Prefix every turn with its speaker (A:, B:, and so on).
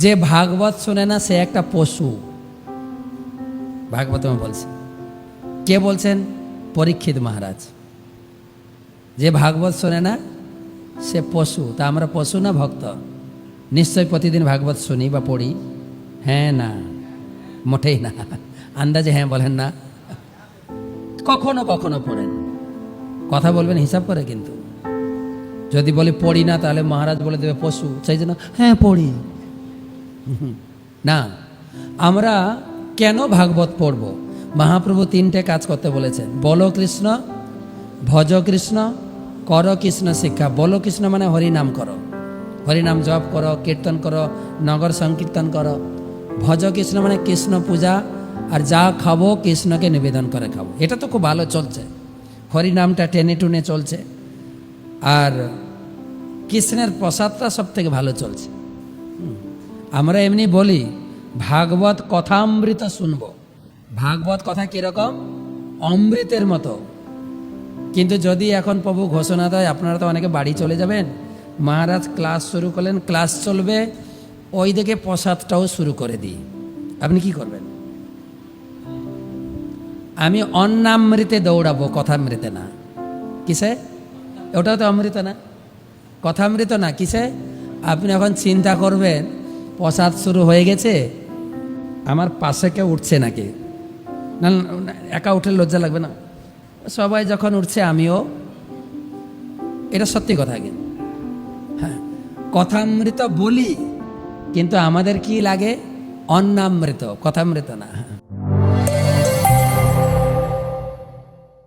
A: যে ভাগবত শোনে না সে একটা পশু। ভাগবত বলছে, কে বলছেন? পরীক্ষিত মহারাজ। যে ভাগবত শোনে না সে পশু। তা আমরা পশু না ভক্ত? নিশ্চয় প্রতিদিন ভাগবত শুনি বা পড়ি? হ্যাঁ না? মোটেই না। আন্দাজে হ্যাঁ বলেন না? কখনো কখনো পড়েন। কথা বলবেন হিসাব করে, কিন্তু যদি বলি পড়ি না তাহলে মহারাজ বলে দেবে পশু, সেই জন্য হ্যাঁ পড়ি না। আমরা কেন ভাগবত পড়ব? মহাপ্রভু তিনটে কাজ করতে বলেছেন, বলো কৃষ্ণ, ভজ কৃষ্ণ, কর কৃষ্ণ শিক্ষা। বলো কৃষ্ণ মানে হরিনাম করো, হরিনাম জপ করো, কীর্তন করো, নগর সংকীর্তন করো। ভজ কৃষ্ণ মানে কৃষ্ণ পূজা, আর যা খাবো কৃষ্ণকে নিবেদন করে খাবো। এটা তো খুব ভালো চলছে, হরিনামটা টেনে টুনে চলছে, আর কৃষ্ণের প্রসাদটা সব থেকে ভালো চলছে। আমরা এমনি বলি ভাগবত কথামৃত শুনবো। ভাগবত কথা কিরকম? অমৃতের মতো। কিন্তু যদি এখন প্রভু ঘোষণা দেয়, আপনারা তো অনেকে বাড়ি চলে যাবেন, মহারাজ ক্লাস শুরু করলেন, ক্লাস চলবে, ওই দিকে প্রসাদটাও শুরু করে দিই, আপনি কি করবেন? আমি অন্নামৃতে দৌড়াবো, কথামৃতে না। কিসে? ওটাও তো অমৃত না, কথামৃত না। কিসে? আপনি এখন চিন্তা করবেন প্রসাদ শুরু হয়ে গেছে, আমার পাশে কেউ উঠছে নাকি? না, একা উঠে লজ্জা লাগবে না? সবাই যখন উঠছে আমিও। এটা সত্যি কথা। কিন্তু হ্যাঁ, কথামৃত বলি, কিন্তু আমাদের কি লাগে? অন্নামৃত, কথামৃত না।